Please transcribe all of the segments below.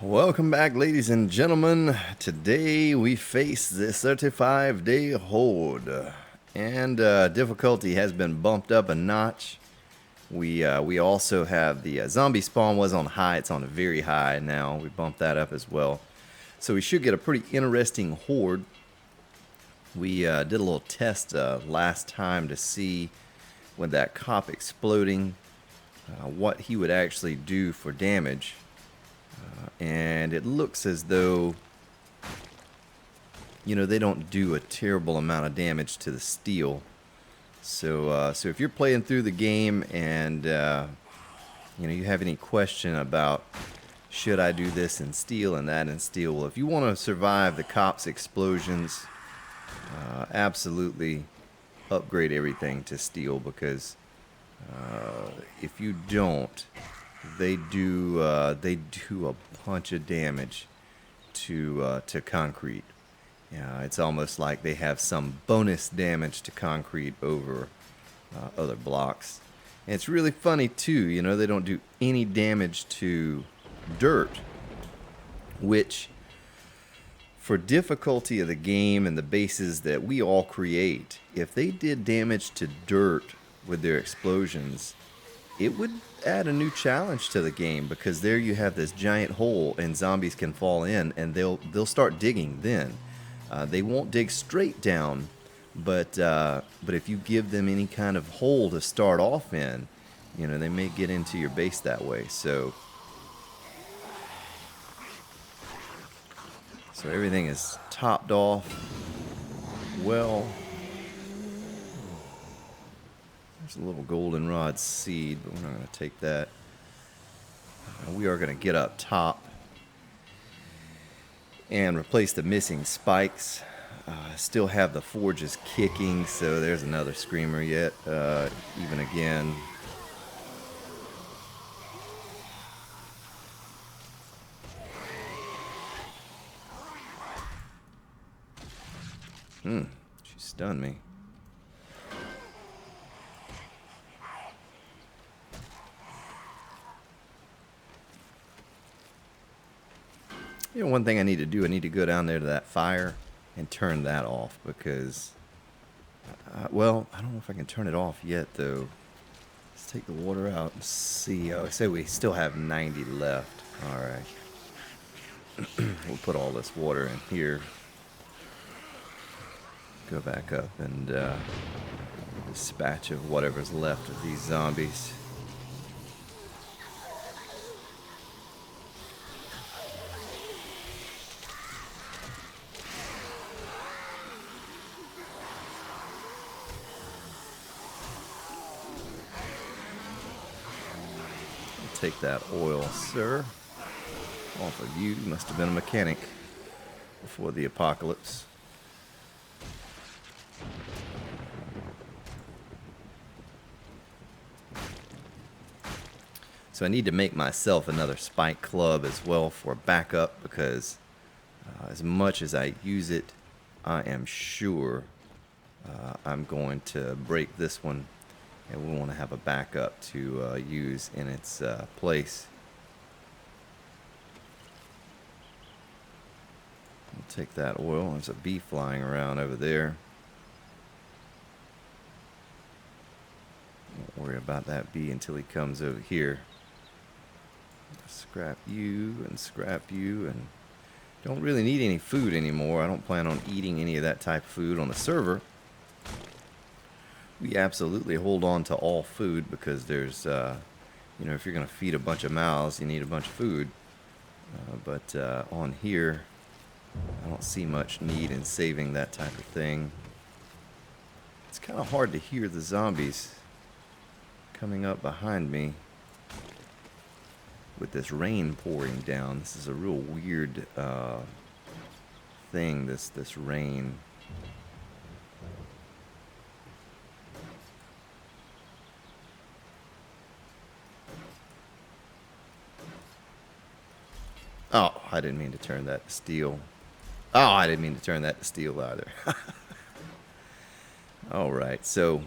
Welcome back, ladies and gentlemen. Today we face the 35-day horde, and difficulty has been bumped up a notch. We also have the zombie spawn was on high; it's on a very high now. We bumped that up as well, so we should get a pretty interesting horde. We did a little test last time to see with that cop exploding what he would actually do for damage. And it looks as though, they don't do a terrible amount of damage to the steel. So if you're playing through the game and, you have any question about should I do this in steel and that in steel, well, if you want to survive the cops' explosions, absolutely upgrade everything to steel, because if you don't, they do a bunch of damage to concrete. It's almost like they have some bonus damage to concrete over other blocks. And it's really funny too. They don't do any damage to dirt, which, for difficulty of the game and the bases that we all create, if they did damage to dirt with their explosions, it would add a new challenge to the game, because there you have this giant hole and zombies can fall in and they'll start digging then. They won't dig straight down, but if you give them any kind of hole to start off in, they may get into your base that way. So everything is topped off well. There's a little goldenrod seed, but we're not going to take that. We are going to get up top and replace the missing spikes. Still have the forges kicking, so there's another screamer yet. Even again. She stunned me. One thing I need to do, I need to go down there to that fire and turn that off, because, well, I don't know if I can turn it off yet, though. Let's take the water out and see. Oh, I say we still have 90 left. All right. We'll put all this water in here. Go back up and dispatch of whatever's left of these zombies. Take that oil, sir, off of you. You must have been a mechanic before the apocalypse. So I need to make myself another spike club as well for backup, because as much as I use it, I am sure I'm going to break this one, and we want to have a backup to use in its place. We'll take that oil. There's a bee flying around over there. Don't worry about that bee until he comes over here. Scrap you and scrap you, and don't really need any food anymore. I don't plan on eating any of that type of food on the server. We absolutely hold on to all food, because there's, if you're going to feed a bunch of mouths, you need a bunch of food. But on here, I don't see much need in saving that type of thing. It's kind of hard to hear the zombies coming up behind me with this rain pouring down. This is a real weird thing, this rain. Oh, I didn't mean to turn that to steel. Oh, I didn't mean to turn that to steel either. All right, so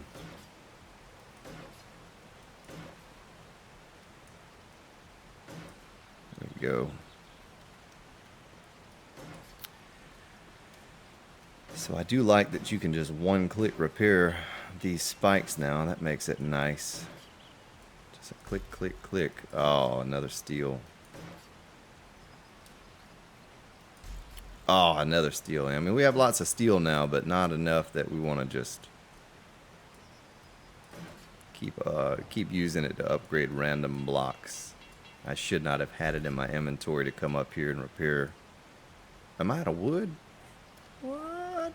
there we go. So I do like that you can just one-click repair these spikes now. That makes it nice. Just a click, click, click. Oh, another steel. Oh, another steel. I mean, we have lots of steel now, but not enough that we want to just keep using it to upgrade random blocks. I should not have had it in my inventory to come up here and repair. Am I out of wood? What?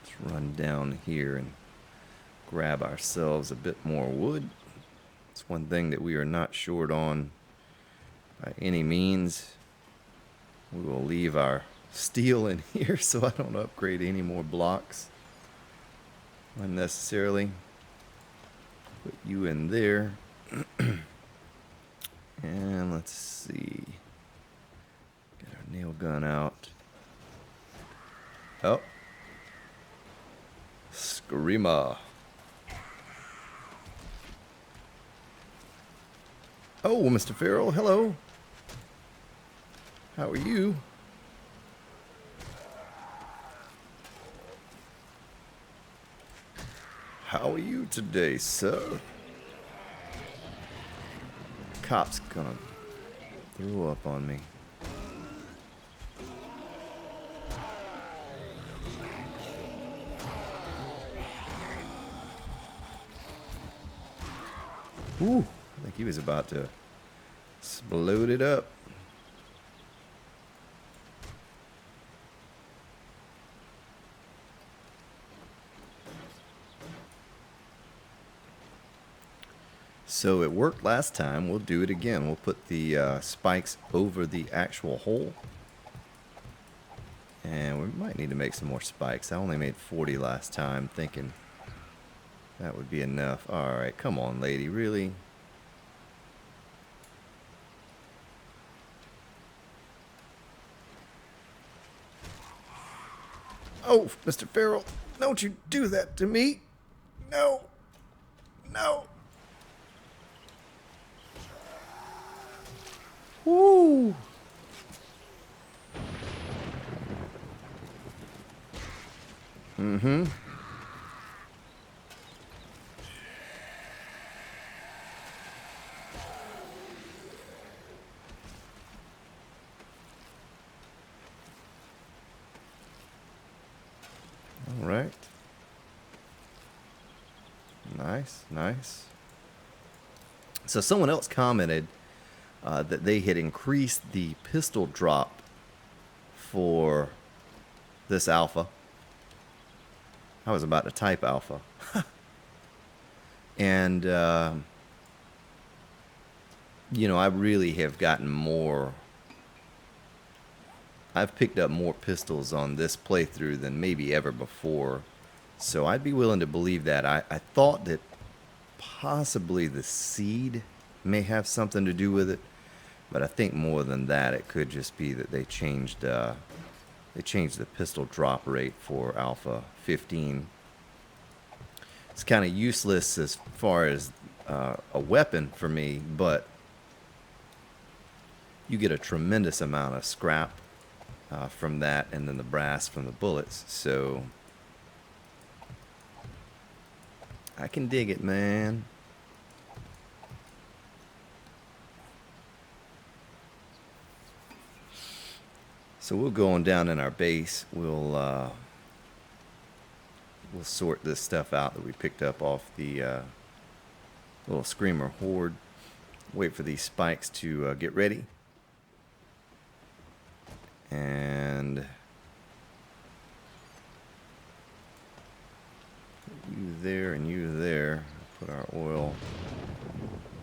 Let's run down here and grab ourselves a bit more wood. It's one thing that we are not short on by any means. We will leave our steel in here so I don't upgrade any more blocks unnecessarily. Put you in there. And let's see. Get our nail gun out. Oh. Screamer. Oh, Mr. Farrell, hello. How are you? How are you today, sir? Cop's gonna throw up on me. Ooh, I think he was about to explode it up. So it worked last time. We'll do it again. We'll put the spikes over the actual hole. And we might need to make some more spikes. I only made 40 last time, thinking that would be enough. Alright, come on, lady. Really? Oh, Mr. Farrell, don't you do that to me. No. No. Woo. Mm-hmm. All right. Nice, nice. So someone else commented that they had increased the pistol drop for this alpha. I was about to type alpha. And, you know, I really have gotten more. I've picked up more pistols on this playthrough than maybe ever before. So I'd be willing to believe that. I thought that possibly the seed may have something to do with it. But I think more than that, it could just be that they changed the pistol drop rate for Alpha 15. It's kind of useless as far as a weapon for me, but you get a tremendous amount of scrap from that, and then the brass from the bullets. So I can dig it, man. So we'll go on down in our base. We'll sort this stuff out that we picked up off the little screamer horde. Wait for these spikes to get ready. And you there and you there. Put our oil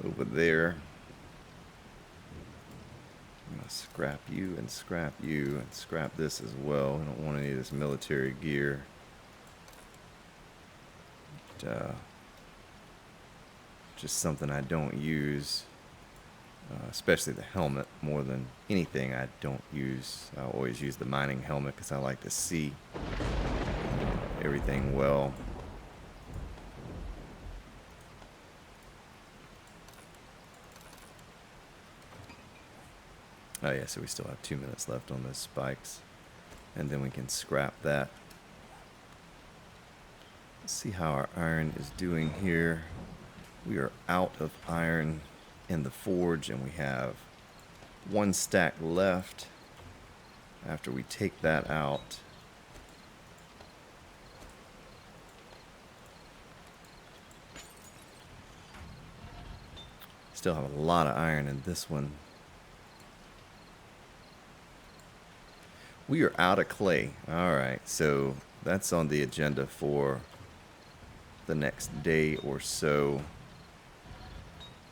over there. I'm gonna scrap you and scrap you and scrap this as well. I don't want any of this military gear. But, just something I don't use. especially the helmet more than anything. I always use the mining helmet because I like to see everything well. Oh yeah, so we still have 2 minutes left on those spikes, and then we can scrap that. Let's see how our iron is doing here. We are out of iron in the forge, and we have 1 stack left. After we take that out, still have a lot of iron in this one. We are out of clay. Alright, so that's on the agenda for the next day or so.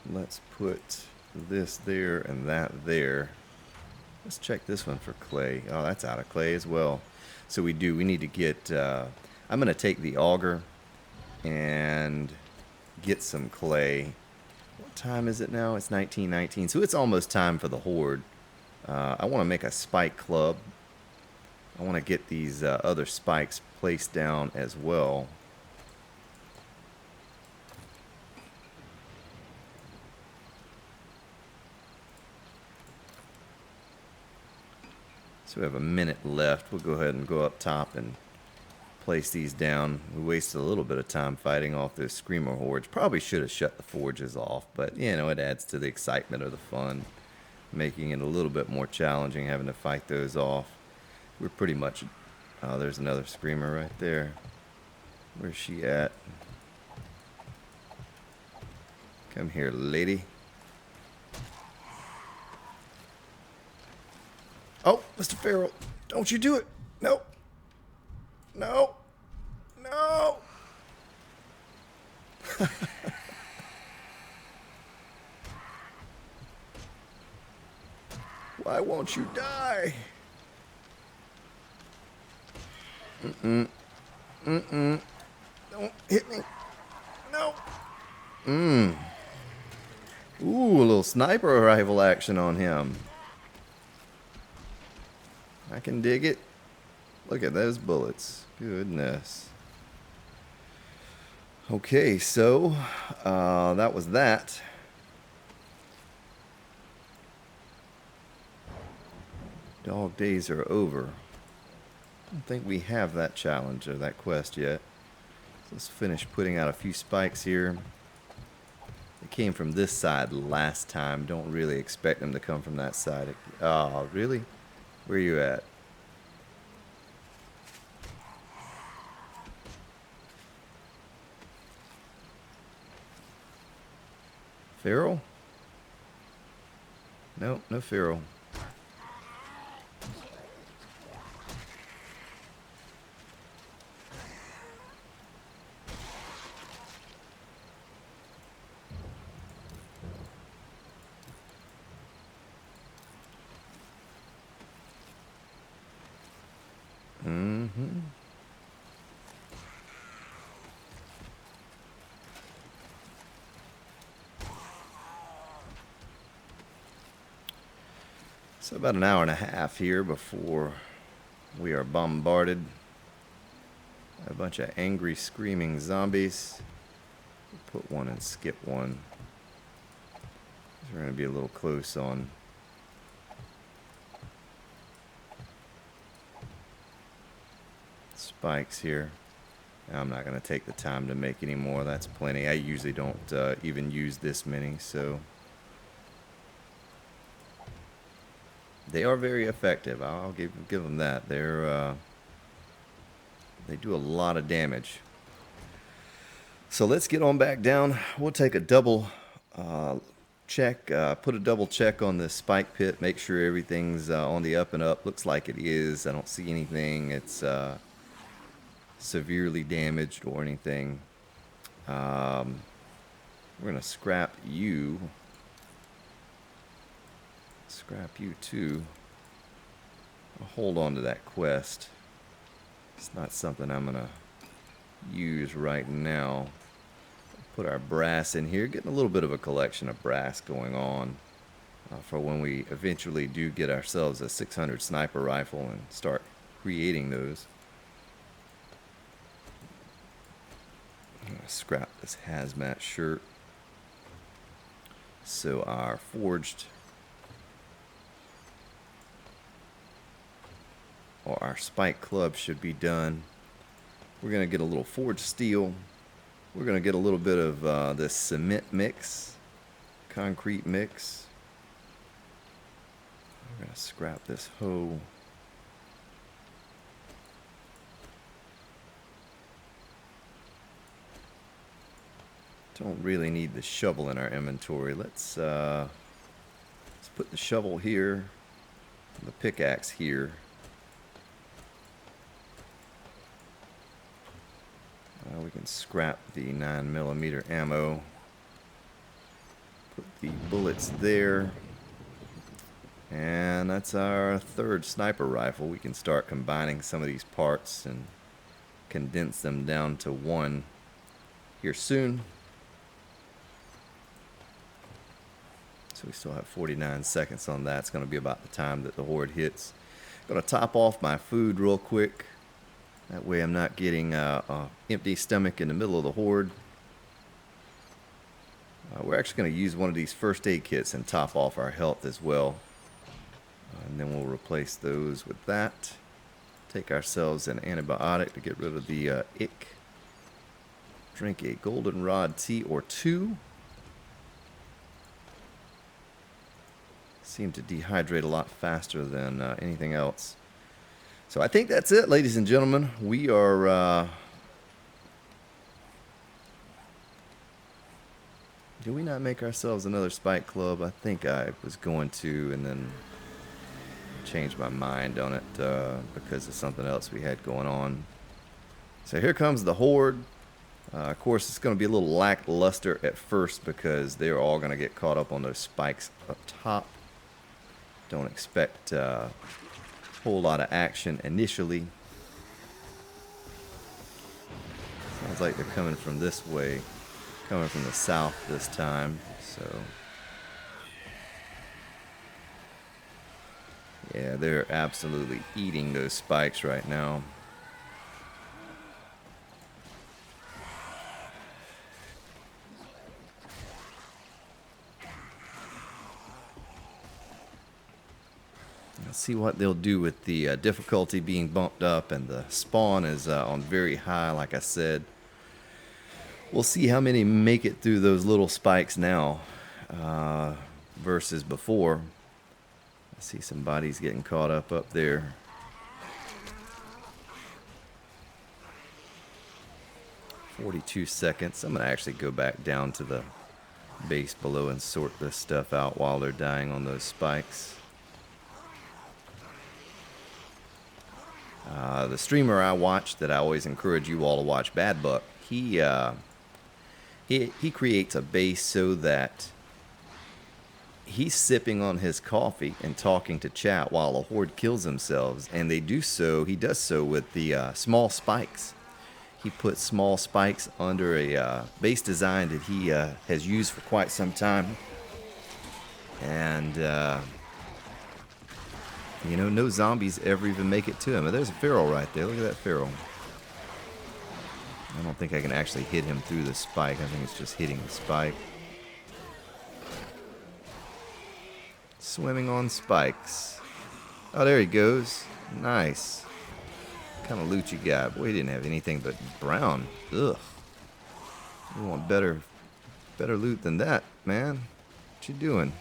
Let's put this there and that there. Let's check this one for clay. Oh, that's out of clay as well. So we need to get, I'm going to take the auger and get some clay. What time is it now? It's 19:19. So it's almost time for the horde. I want to make a spike club. I want to get these other spikes placed down as well. So we have a minute left. We'll go ahead and go up top and place these down. We wasted a little bit of time fighting off those screamer hordes. Probably should have shut the forges off, but you know, it adds to the excitement of the fun, making it a little bit more challenging having to fight those off. We're pretty much... Oh, there's another screamer right there. Where's she at? Come here, lady. Oh, Mr. Farrell, don't you do it. No. No. No. Why won't you die? Don't hit me. No. Ooh, a little sniper rifle action on him. I can dig it. Look at those bullets. Goodness. Okay, so that was that. Dog days are over. I don't think we have that challenge or that quest yet. So let's finish putting out a few spikes here. They came from this side last time. Don't really expect them to come from that side. Oh, really? Where are you at? Feral? No, no feral. So about an hour and a half here before we are bombarded by a bunch of angry, screaming zombies. Put one and skip one. We're going to be a little close on spikes here. I'm not going to take the time to make any more. That's plenty. I usually don't even use this many, so they are very effective. I'll give them that. They do a lot of damage. So let's get on back down. We'll take a double check. Put a double check on the spike pit. Make sure everything's on the up and up. Looks like it is. I don't see anything. It's severely damaged or anything. We're gonna scrap you. Scrap you too. I'll hold on to that quest. It's not something I'm gonna use right now. Put our brass in here. Getting a little bit of a collection of brass going on. for when we eventually do get ourselves a 600 sniper rifle and start creating those. I'm gonna scrap this hazmat shirt. So our forged, or our spike club should be done. We're gonna get a little forged steel. We're gonna get a little bit of this cement mix, concrete mix. We're gonna scrap this hoe. Don't really need the shovel in our inventory. Let's put the shovel here, the pickaxe here. We can scrap the 9mm ammo. Put the bullets there. And that's our third sniper rifle. We can start combining some of these parts and condense them down to one here soon. So we still have 49 seconds on that. It's going to be about the time that the horde hits. Going to top off my food real quick. That way I'm not getting an empty stomach in the middle of the horde. We're actually going to use one of these first aid kits and top off our health as well. And then we'll replace those with that. Take ourselves an antibiotic to get rid of the ick. Drink a goldenrod tea or two. Seem to dehydrate a lot faster than anything else. So I think that's it, ladies and gentlemen. We are... did we not make ourselves another spike club? I think I was going to, and then changed my mind on it because of something else we had going on. So here comes the horde. Of course, it's going to be a little lackluster at first because they're all going to get caught up on those spikes up top. Don't expect a whole lot of action initially. Sounds like they're coming from this way, coming from the south this time. So yeah, they're absolutely eating those spikes right now. Let's see what they'll do with the difficulty being bumped up, and the spawn is on very high, like I said. We'll see how many make it through those little spikes now versus before. I see some bodies getting caught up there. "42 seconds. I'm going to actually go back down to the base below and sort this stuff out while they're dying on those spikes. The streamer I watch that I always encourage you all to watch, Bad Buck, he creates a base so that he's sipping on his coffee and talking to chat while the horde kills themselves, and he does so with the small spikes. He puts small spikes under a base design that he has used for quite some time, and you know, no zombies ever even make it to him. There's a feral right there. Look at that feral. I don't think I can actually hit him through the spike. I think it's just hitting the spike. Swimming on spikes. Oh, there he goes. Nice. What kind of loot you got? Boy, he didn't have anything but brown. Ugh. You want better loot than that, man. What you doing?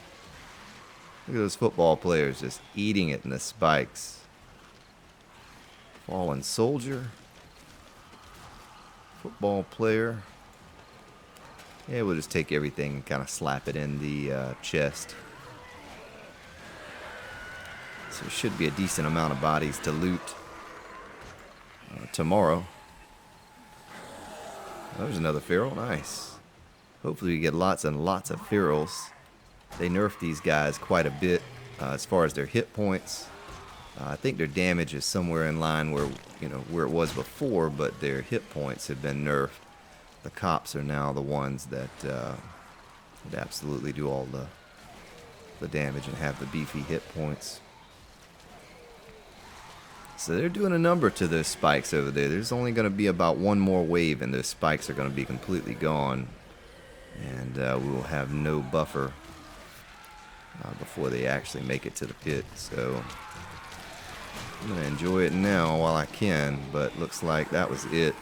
Look at those football players just eating it in the spikes. Fallen soldier. Football player. Yeah, we'll just take everything and kind of slap it in the chest. So there should be a decent amount of bodies to loot tomorrow. There's another feral. Nice. Hopefully we get lots and lots of ferals. They nerfed these guys quite a bit as far as their hit points. I think their damage is somewhere in line where it was before, but their hit points have been nerfed. The cops are now the ones that absolutely do all the damage and have the beefy hit points. So they're doing a number to those spikes over there. There's only going to be about one more wave and those spikes are going to be completely gone. And we will have no buffer before they actually make it to the pit. So I'm going to enjoy it now while I can, but looks like that was it.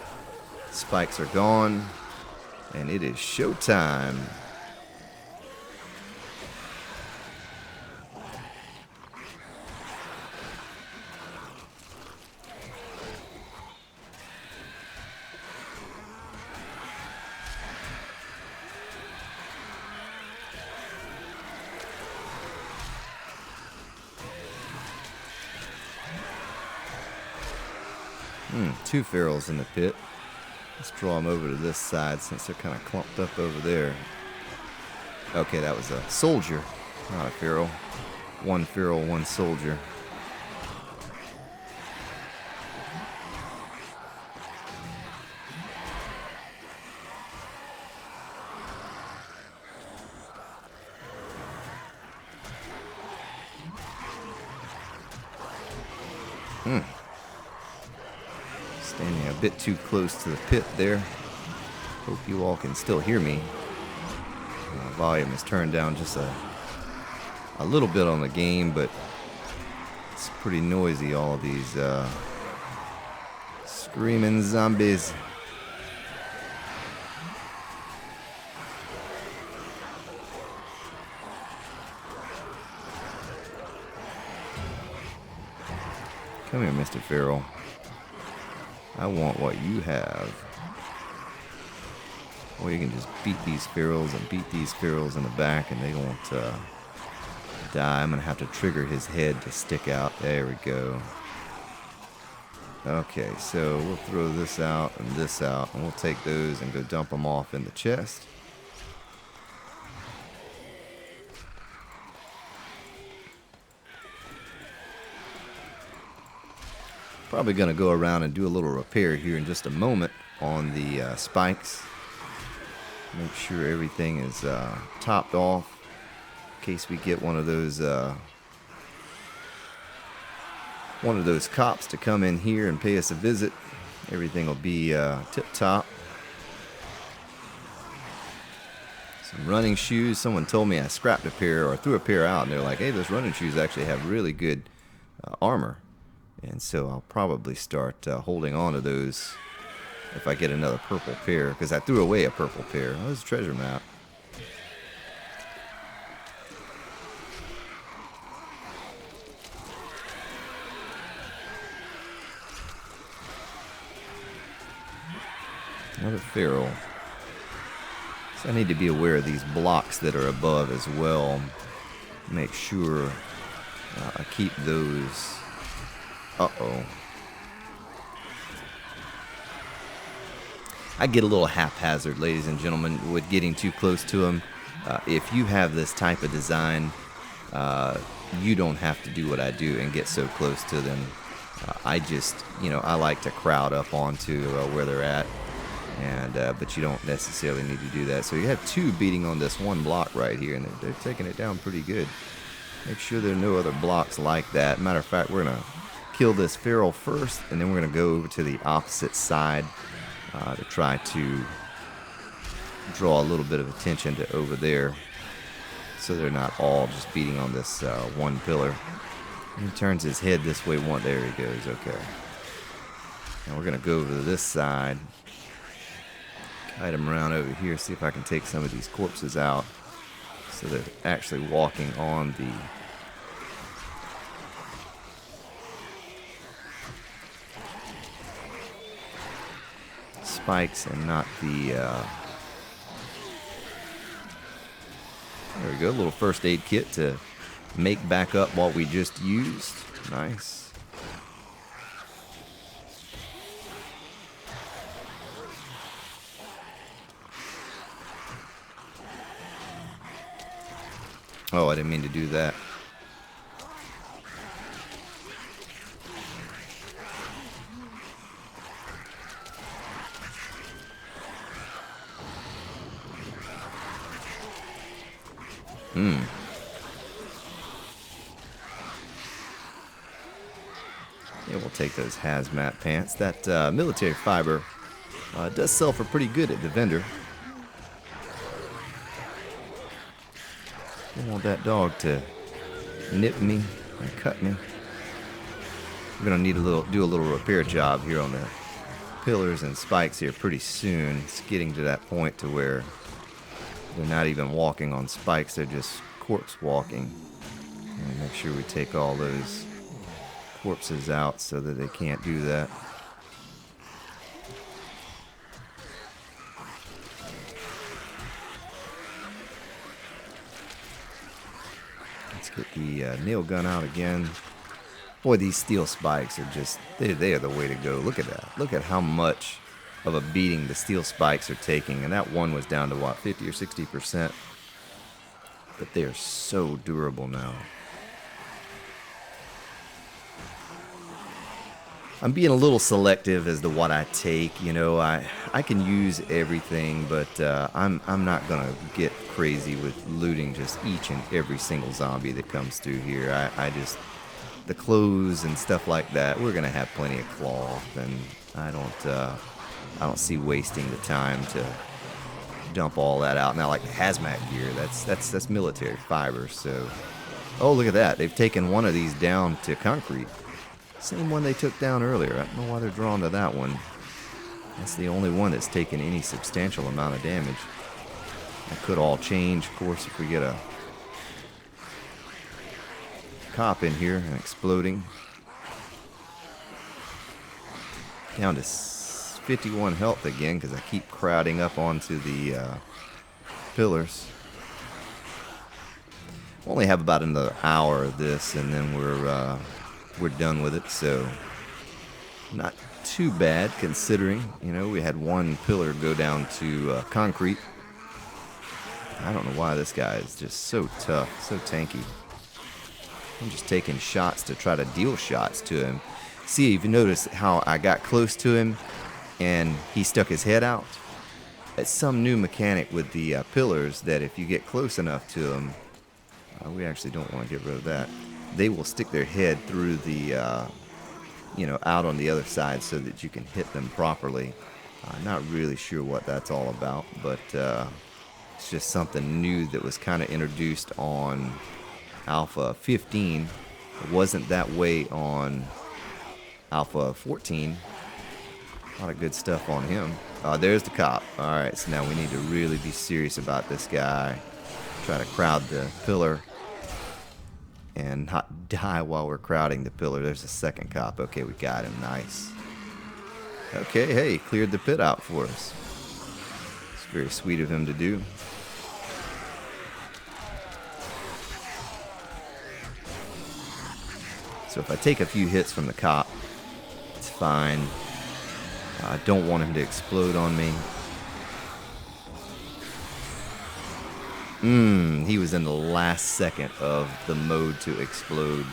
Spikes are gone, and it is showtime. Two ferals in the pit. Let's draw them over to this side since they're kind of clumped up over there. Okay, that was a soldier, not a feral. One feral, one soldier. Standing a bit too close to the pit there. Hope you all can still hear me. Volume is turned down just a little bit on the game, but it's pretty noisy, all these screaming zombies. Come here, Mr. Feral. I want what you have. Or you can just beat these ferals and beat these ferals in the back and they won't die. I'm going to have to trigger his head to stick out. There we go. Okay, so we'll throw this out and we'll take those and go dump them off in the chest. Probably going to go around and do a little repair here in just a moment on the spikes. Make sure everything is topped off in case we get one of those cops to come in here and pay us a visit. Everything will be tip-top. Some running shoes. Someone told me I scrapped a pair or threw a pair out, and they're like, hey, those running shoes actually have really good armor. And so I'll probably start holding on to those if I get another purple pair, because I threw away a purple pair. Oh, there's a treasure map. Another feral. So I need to be aware of these blocks that are above as well. Make sure I keep those. Uh-oh. I get a little haphazard, ladies and gentlemen, with getting too close to them. If you have this type of design, you don't have to do what I do and get so close to them. I just, I like to crowd up onto where they're at, and but you don't necessarily need to do that. So you have two beating on this one block right here, and they're taking it down pretty good. Make sure there are no other blocks like that. Matter of fact, we're going to kill this feral first, and then we're going to go over to the opposite side to try to draw a little bit of attention to over there so they're not all just beating on this one pillar. He turns his head this way. There he goes. Okay. Now we're going to go over to this side, kite him around over here, see if I can take some of these corpses out so they're actually walking on the spikes and not the there we go, a little first aid kit to make back up what we just used. Nice. Oh, I didn't mean to do that. Yeah, we'll take those hazmat pants. That military fiber does sell for pretty good at the vendor. Don't want that dog to nip me and cut me. We're gonna need do a little repair job here on the pillars and spikes here pretty soon. It's getting to that point to where they're not even walking on spikes, they're just corpse walking. And make sure we take all those corpses out so that they can't do that. Let's get the nail gun out again. Boy, these steel spikes are just, they are the way to go. Look at that. Look at how much of a beating the steel spikes are taking. And that one was down to what, 50 or 60%? But they are so durable now. I'm being a little selective as to what I take. You know, I can use everything, but I'm not going to get crazy with looting just each and every single zombie that comes through here. I just... the clothes and stuff like that, we're gonna have plenty of cloth, and I don't see wasting the time to dump all that out. Now, like the hazmat gear, that's military fiber. So, oh, look at that, they've taken one of these down to concrete. Same one they took down earlier. I don't know why they're drawn to that one. That's the only one that's taken any substantial amount of damage. That could all change, of course, if we get a cop in here and exploding. Down to 51 health again because I keep crowding up onto the pillars. Only have about another hour of this and then we're done with it, so not too bad considering, you know, we had one pillar go down to concrete. I don't know why this guy is just so tough, so tanky. I'm just taking shots to try to deal shots to him. See, if you notice how I got close to him and he stuck his head out? It's some new mechanic with the pillars that if you get close enough to them, we actually don't want to get rid of that. They will stick their head through the, you know, out on the other side so that you can hit them properly. I'm not really sure what that's all about, but it's just something new that was kind of introduced on Alpha 15. It wasn't that way on Alpha 14. A lot of good stuff on him. There's the cop. Alright, so now we need to really be serious about this guy. Try to crowd the pillar and not die while we're crowding the pillar. There's a second cop. Okay, we got him. Nice. Okay, hey, cleared the pit out for us. It's very sweet of him to do. So if I take a few hits from the cop, it's fine. I don't want him to explode on me. He was in the last second of the mode to explode.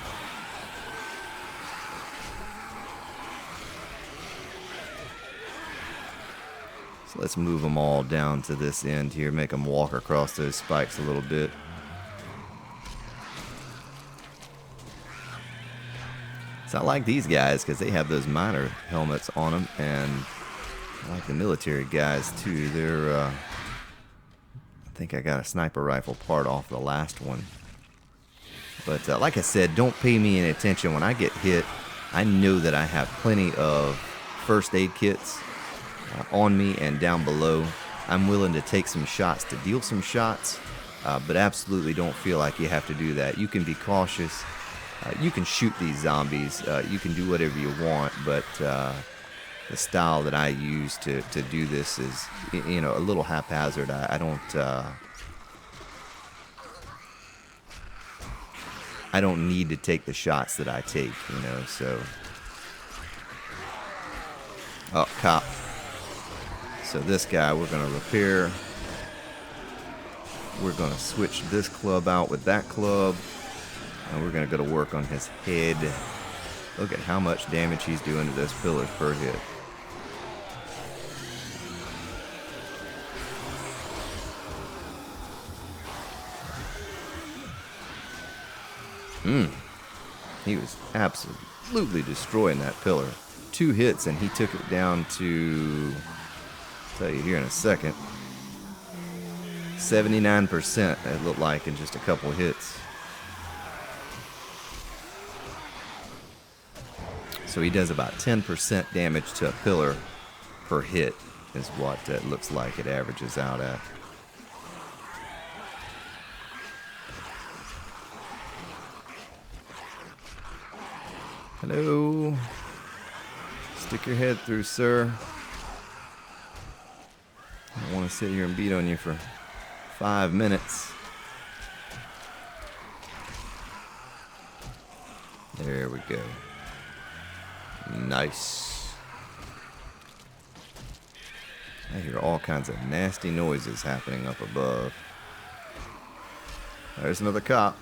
So let's move them all down to this end here, make them walk across those spikes a little bit. So I like these guys because they have those miner helmets on them, and I like the military guys too. They're, I think I got a sniper rifle part off the last one. But like I said, don't pay me any attention. When I get hit, I know that I have plenty of first aid kits on me and down below. I'm willing to take some shots to deal some shots, but absolutely don't feel like you have to do that. You can be cautious. You can shoot these zombies. You can do whatever you want, but the style that I use to do this is, you know, a little haphazard. I don't need to take the shots that I take, you know. So, oh, cop. So this guy we're gonna repair. We're gonna switch this club out with that club. And we're going to go to work on his head. Look at how much damage he's doing to those pillars per hit. He was absolutely destroying that pillar. 2 hits and he took it down to, I'll tell you here in a second, 79% it looked like in just a couple hits. So he does about 10% damage to a pillar per hit is what it looks like it averages out at. Hello. Stick your head through, sir. I don't want to sit here and beat on you for 5 minutes. There we go. Nice. I hear all kinds of nasty noises happening up above. There's another cop.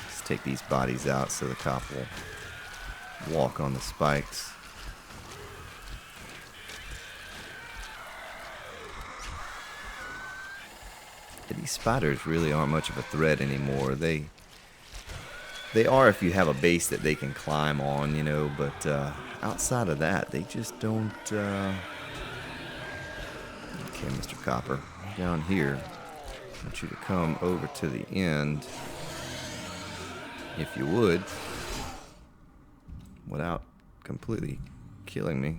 Let's take these bodies out so the cop will walk on the spikes. These spiders really aren't much of a threat anymore. They are if you have a base that they can climb on, you know, but outside of that, they just don't... Okay, Mr. Copper, down here, I want you to come over to the end, if you would, without completely killing me.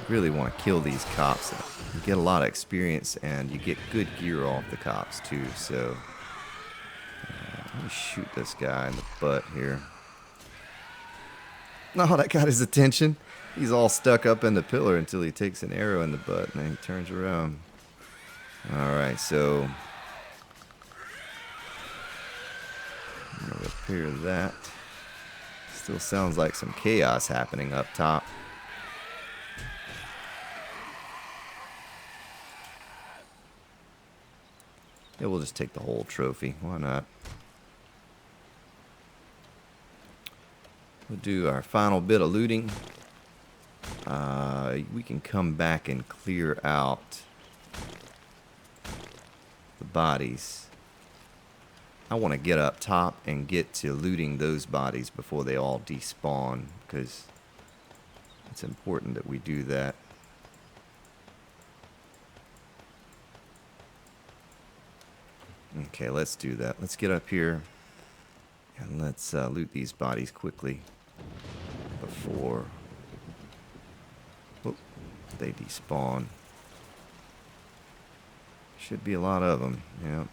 Really want to kill these cops. You get a lot of experience and you get good gear off the cops too, so... Let me shoot this guy in the butt here. No, that got his attention. He's all stuck up in the pillar until he takes an arrow in the butt and then he turns around. Alright, so I'm going to repair that. Still sounds like some chaos happening up top. Yeah, we'll just take the whole trophy. Why not? We'll do our final bit of looting. We can come back and clear out the bodies. I want to get up top and get to looting those bodies before they all despawn, because it's important that we do that. Okay, let's do that. Let's get up here and let's loot these bodies quickly before they despawn. Should be a lot of them, yeah.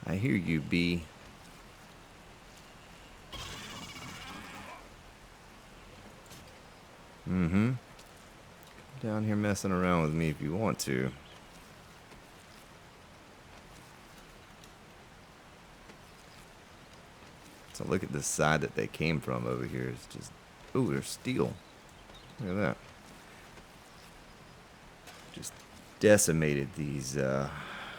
I hear you, B. Come down here messing around with me if you want to. So look at this side that they came from over here. It's just... Ooh, there's steel. Look at that. Just decimated these...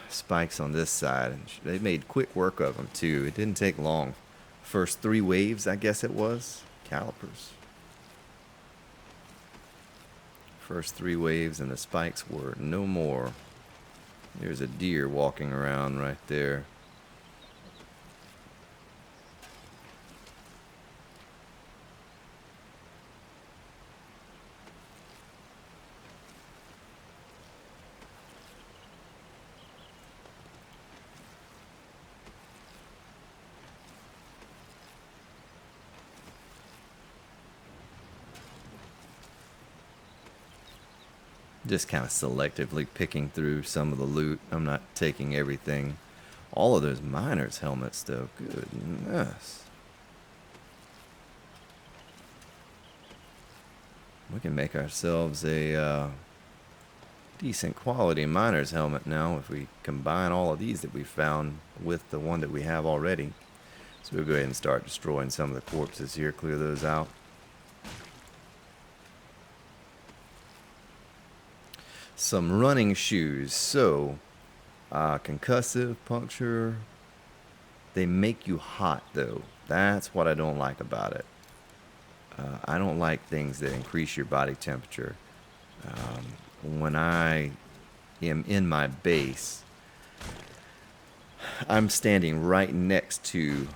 spikes on this side. They made quick work of them too. It didn't take long. First 3 waves, I guess it was. Calipers. First 3 waves and the spikes were no more. There's a deer walking around right there. Just kind of selectively picking through some of the loot. I'm not taking everything. All of those miners' helmets, though. Goodness. We can make ourselves a decent quality miner's helmet now if we combine all of these that we found with the one that we have already. So we'll go ahead and start destroying some of the corpses here, clear those out. Some running shoes. So, concussive, puncture. They make you hot, though. That's what I don't like about it. I don't like things that increase your body temperature. When I am in my base, I'm standing right next to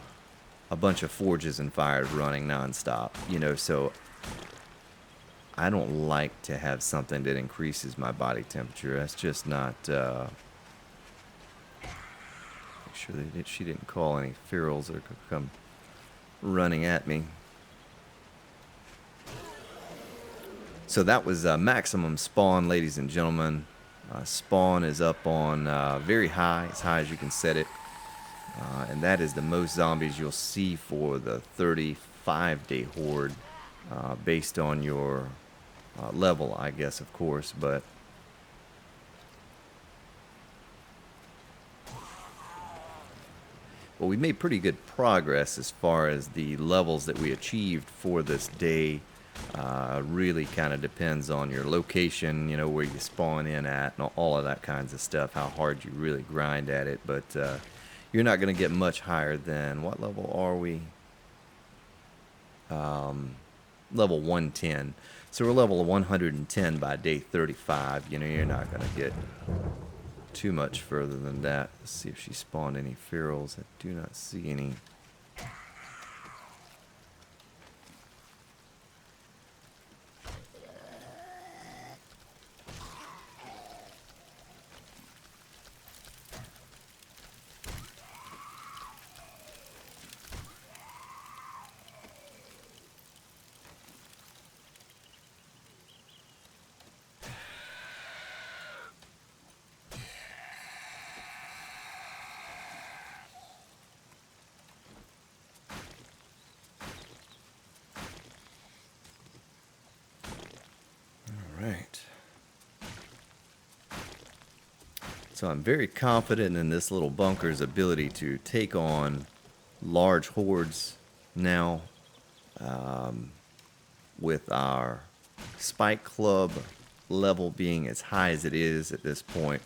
a bunch of forges and fires running nonstop, so I don't like to have something that increases my body temperature. That's just not, make sure she didn't call any ferals that could come running at me. So that was maximum spawn, ladies and gentlemen. Spawn is up on very high, as high as you can set it. And that is the most zombies you'll see for the 35-day horde, based on your level, I guess, of course. But we made pretty good progress as far as the levels that we achieved for this day. Really kind of depends on your location, where you spawn in at, and all of that kinds of stuff, how hard you really grind at it. But you're not going to get much higher than, what level are we? Level 110. So we're level 110 by day 35. You're not going to get too much further than that. Let's see if she spawned any ferals. I do not see any. Right. So I'm very confident in this little bunker's ability to take on large hordes now, with our spike club level being as high as it is at this point.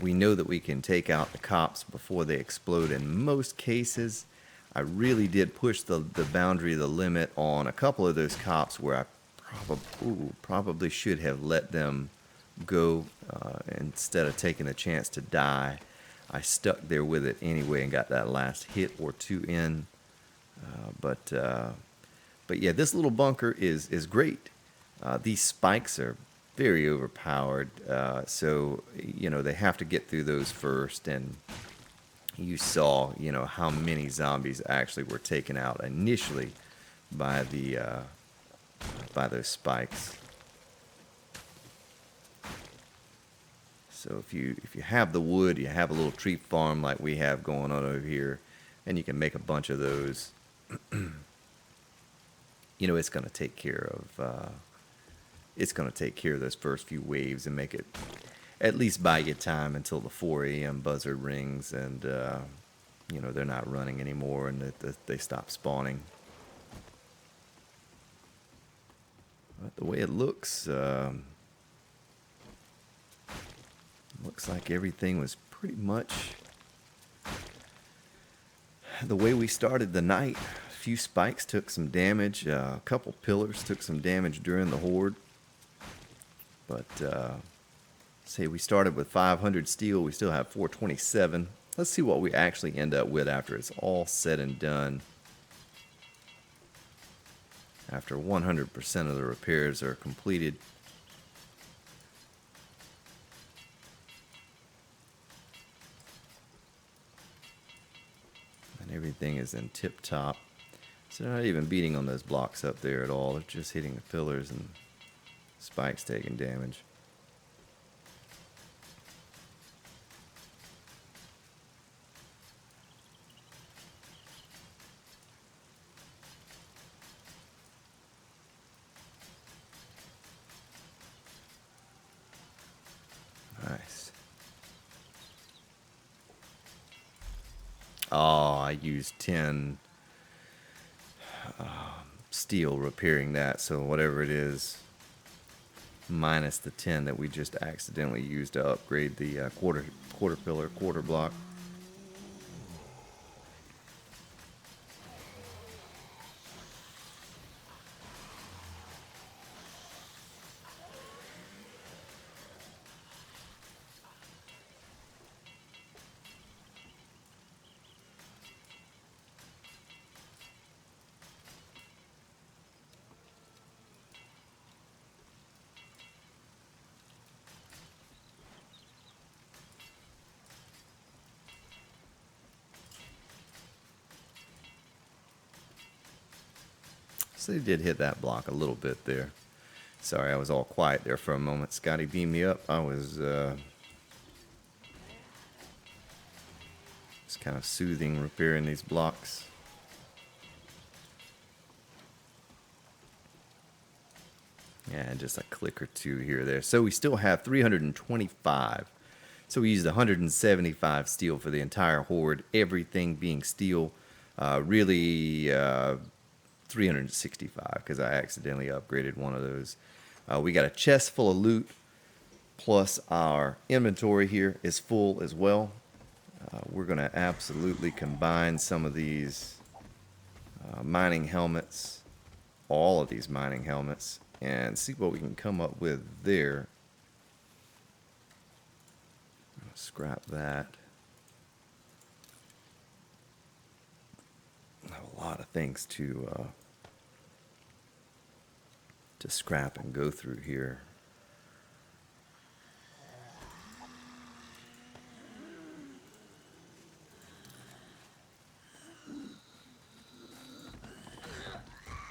We know that we can take out the cops before they explode in most cases. I really did push the boundary, the limit on a couple of those cops where I probably should have let them go instead of taking the chance to die. I stuck there with it anyway and got that last hit or two in. But yeah, this little bunker is great. These spikes are very overpowered, so they have to get through those first. And you saw how many zombies actually were taken out initially by those spikes. So if you have the wood, you have a little tree farm like we have going on over here, and you can make a bunch of those. It's going to take care of those first few waves and make it at least buy you time until the 4 a.m. buzzard rings and they're not running anymore and they stop spawning. But the way it looks like everything was pretty much the way we started the night. A few spikes took some damage. A couple pillars took some damage during the horde. But say we started with 500 steel. We still have 427. Let's see what we actually end up with after it's all said and done. After 100% of the repairs are completed. And everything is in tip top. So they're not even beating on those blocks up there at all. They're just hitting the pillars and spikes taking damage. Nice. Oh, I used 10 steel repairing that. So whatever it is, minus the 10 that we just accidentally used to upgrade the quarter pillar, quarter block. So they did hit that block a little bit there. Sorry, I was all quiet there for a moment. Scotty beamed me up. I was just kind of soothing, repairing these blocks. Yeah, just a click or two here or there. So we still have 325. So we used 175 steel for the entire horde. Everything being steel. Really 365 because I accidentally upgraded one of those. We got a chest full of loot, plus our inventory here is full as well. We're going to absolutely combine some of these mining helmets, all of these mining helmets, and see what we can come up with there. Scrap that. I have a lot of things to scrap and go through here.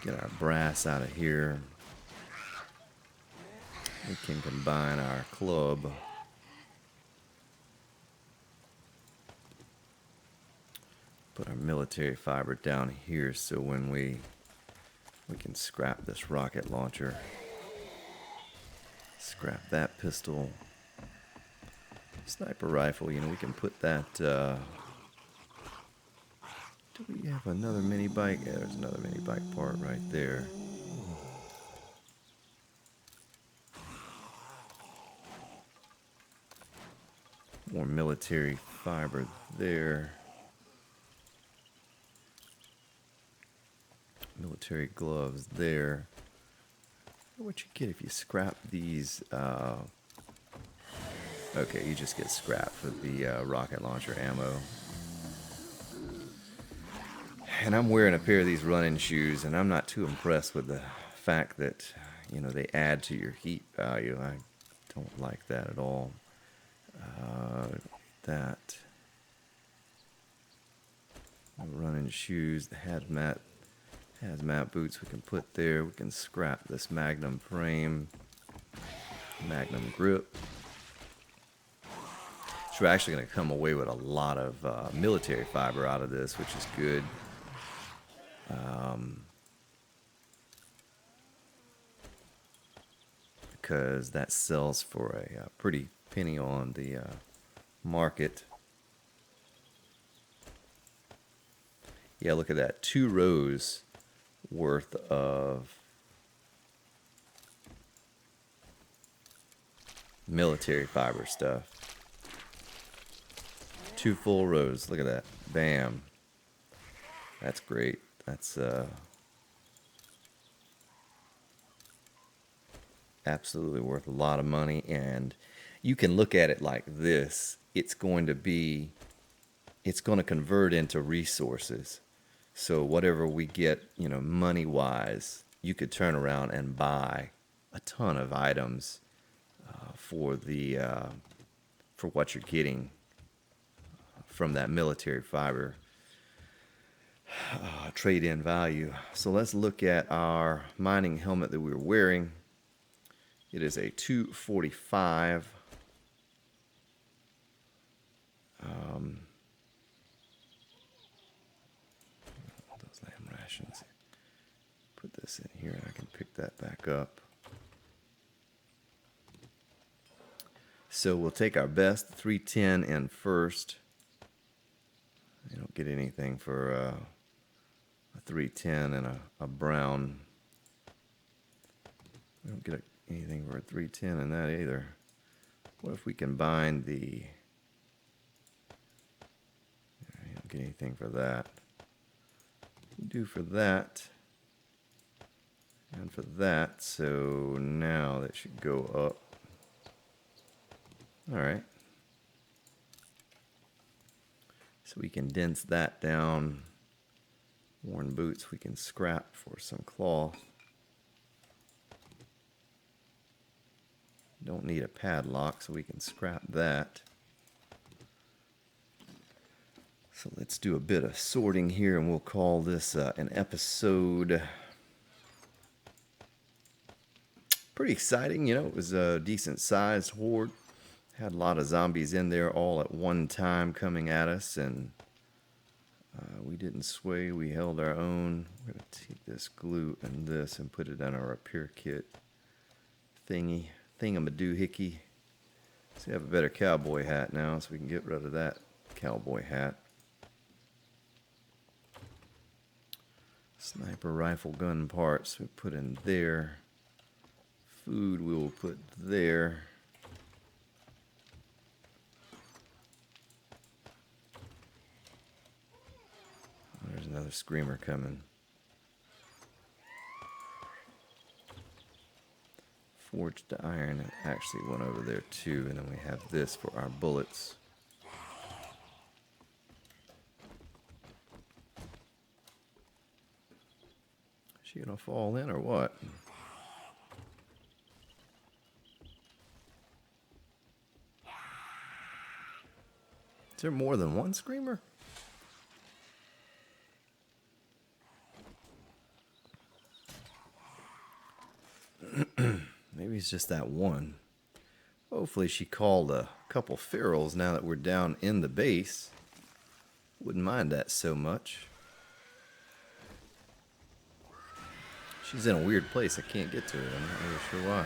Get our brass out of here. We can combine our club. Put our military fiber down here so when we can scrap this rocket launcher. Scrap that pistol. Sniper rifle, you know, we can put that. Do we have another mini bike? Yeah, there's another mini bike part right there. More military fiber there. Military gloves there. What you get if you scrap these? Okay, you just get scrap for the rocket launcher ammo. And I'm wearing a pair of these running shoes, and I'm not too impressed with the fact that, you know, they add to your heat value. I don't like that at all. That running shoes, the hazmat boots we can put there. We can scrap this magnum frame, magnum grip. So we're actually going to come away with a lot of military fiber out of this, which is good. Because that sells for a pretty penny on the market. Yeah, look at that. 2 rows worth of military fiber stuff. 2 full rows. Look at that. Bam. That's great. That's absolutely worth a lot of money, and you can look at it like this. It's going to convert into resources. So whatever we get, you know, money-wise, you could turn around and buy a ton of items for what you're getting from that military fiber trade-in value. So let's look at our mining helmet that we were wearing. It is a 245. Those lamb rations. Put this in here and I can pick that back up. So we'll take our best 310 in first. I don't get anything for a 310 and a brown. We don't get anything for a 310 in that either. What if we combine the... I don't get anything for that. We do for that. And for that, so now that should go up. Alright. So we condense that down. Worn boots we can scrap for some cloth. Don't need a padlock, so we can scrap that. So let's do a bit of sorting here, and we'll call this an episode. Pretty exciting, you know, it was a decent sized horde. Had a lot of zombies in there all at one time coming at us, and we didn't sway, we held our own. We're going to take this glue and this and put it on our repair kit thingamadoohickey. So we have a better cowboy hat now, so we can get rid of that cowboy hat. Sniper rifle gun parts we put in there. Food we will put there. There's another screamer coming. Forged iron actually went over there too, and then we have this for our bullets. Is she gonna fall in or what? Is there more than one screamer? Maybe it's just that one. Hopefully she called a couple ferals now that we're down in the base. Wouldn't mind that so much. She's in a weird place. I can't get to her. I'm not really sure why.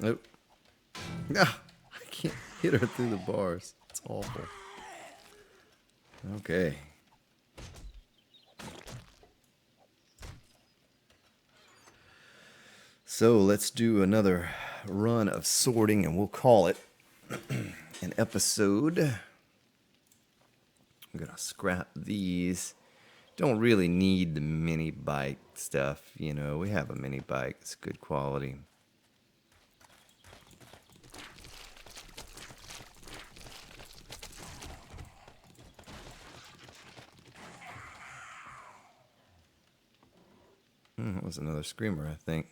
Nope. Ah, I can't hit her through the bars. It's awful. Okay. So let's do another run of sorting, and we'll call it an episode. I'm gonna scrap these. Don't really need the mini bike stuff, you know. We have a mini bike. It's good quality. That was another screamer, I think.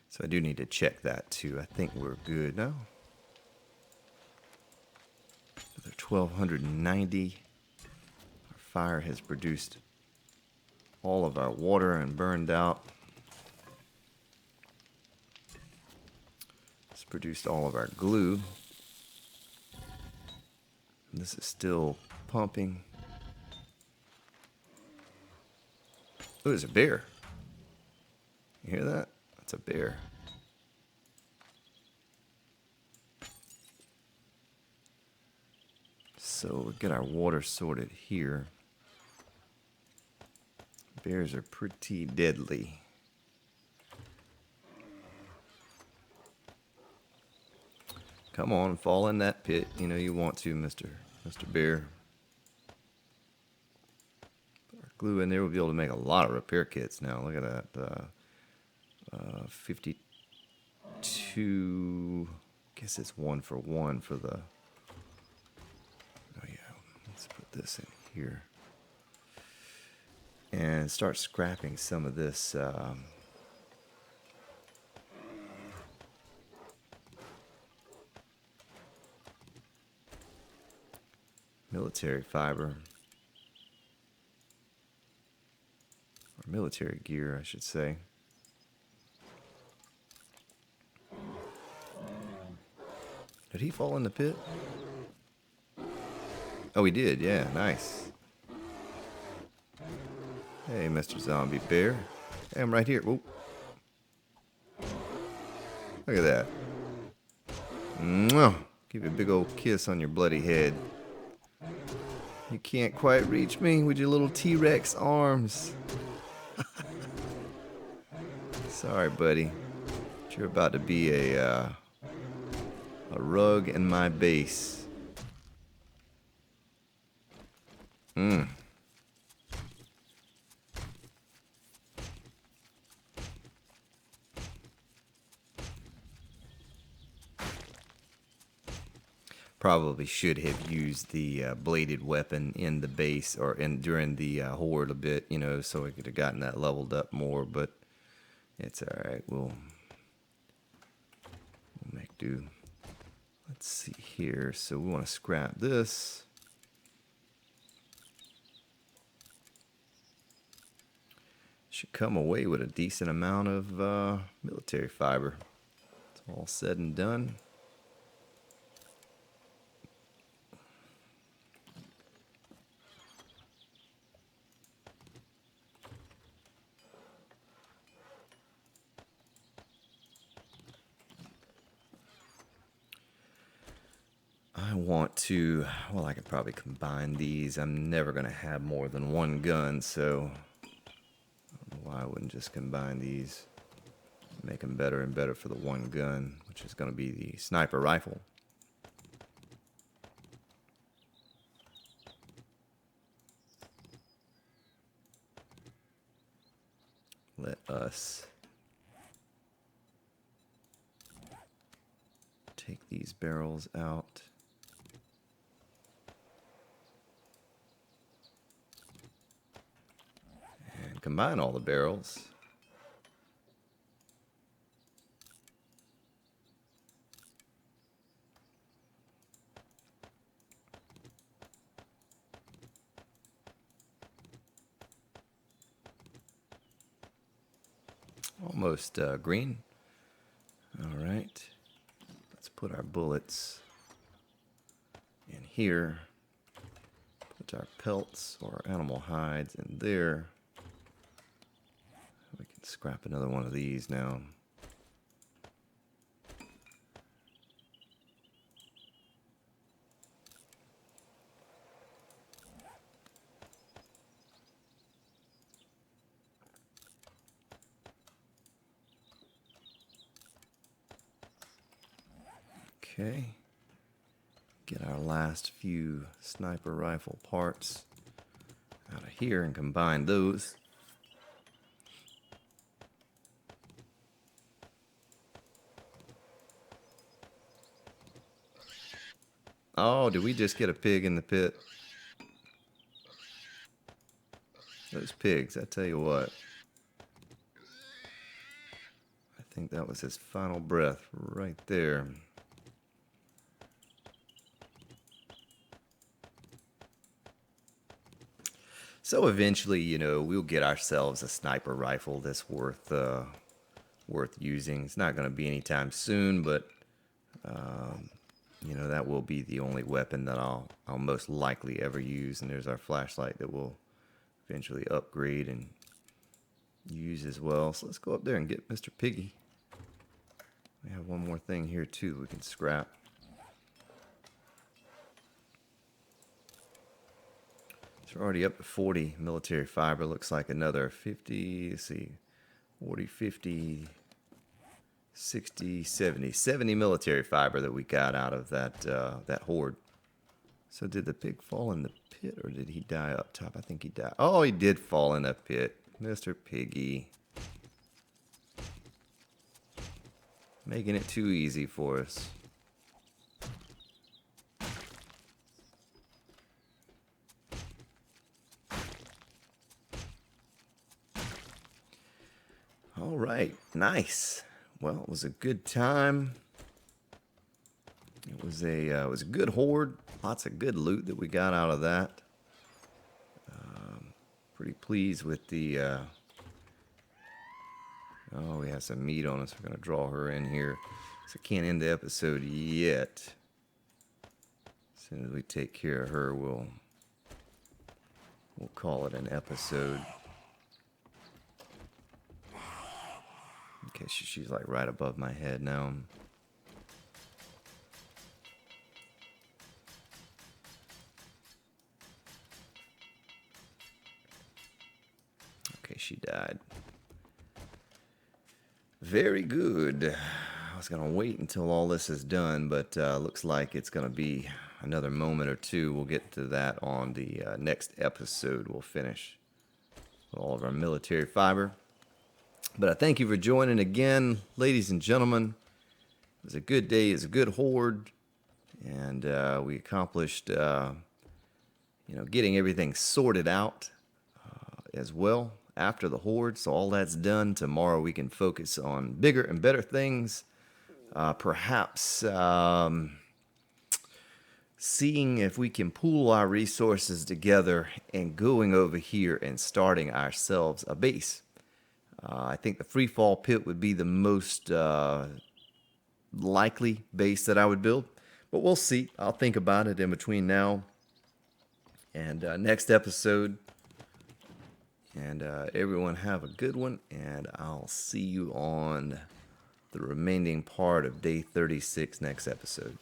So I do need to check that too. I think we're good now. Another 1290. Our fire has produced all of our water and burned out. It's produced all of our glue. And this is still pumping. Oh, there's a bear. You hear that? That's a bear. So we'll get our water sorted here. Bears are pretty deadly. Come on, fall in that pit. You know you want to, Mr. Bear. Put our glue in there. We'll be able to make a lot of repair kits now. Look at that. 52. I guess it's 1 for 1 for the. Oh yeah. Let's put this in here. And start scrapping some of this. Military fiber, or military gear, I should say. Did he fall in the pit? Oh, he did. Yeah, nice. Hey, Mr. Zombie Bear. Hey, I'm right here. Whoa. Look at that. Mwah. Give you a big old kiss on your bloody head. You can't quite reach me with your little T-Rex arms. Sorry, buddy. But you're about to be a rug in my base. Probably should have used the bladed weapon in the base or during the horde a bit, you know, so we could have gotten that leveled up more. But it's all right. We'll make do. Let's see here. So we want to scrap this. Should come away with a decent amount of military fiber. It's all said and done. I want to, well, I could probably combine these. I'm never going to have more than one gun, so I don't know why I wouldn't just combine these. Make them better and better for the one gun, which is going to be the sniper rifle. Let us take these barrels out. And combine all the barrels. Almost green. All right. Let's put our bullets in here. Put our pelts or animal hides in there. We can scrap another one of these now. Okay, get our last few sniper rifle parts out of here and combine those. Oh, did we just get a pig in the pit? Those pigs, I tell you what. I think that was his final breath right there. So eventually, you know, we'll get ourselves a sniper rifle that's worth using. It's not going to be anytime soon, but you know, that will be the only weapon that I'll most likely ever use. And there's our flashlight that we'll eventually upgrade and use as well. So let's go up there and get Mr. Piggy. We have one more thing here too we can scrap. So we're already up to 40 military fiber. Looks like another 50, let's see, 40, 50, 60, 70 military fiber that we got out of that horde. So did the pig fall in the pit or did he die up top? I think he died. Oh, he did fall in a pit. Mr. Piggy. Making it too easy for us. All right, nice. Well, it was a good time. It was a good horde. Lots of good loot that we got out of that. Pretty pleased with the. Oh, we have some meat on us. We're gonna draw her in here. So can't end the episode yet. As soon as we take care of her, we'll call it an episode. Okay, she's like right above my head now. Okay, she died. Very good. I was going to wait until all this is done, but looks like it's going to be another moment or two. We'll get to that on the next episode. We'll finish all of our military fiber. But I thank you for joining again, ladies and gentlemen. It was a good day. It's a good horde. And we accomplished, getting everything sorted out as well after the horde. So all that's done. Tomorrow we can focus on bigger and better things. Perhaps seeing if we can pool our resources together and going over here and starting ourselves a base. I think the free fall pit would be the most likely base that I would build. But we'll see. I'll think about it in between now and next episode. And everyone have a good one. And I'll see you on the remaining part of day 36 next episode.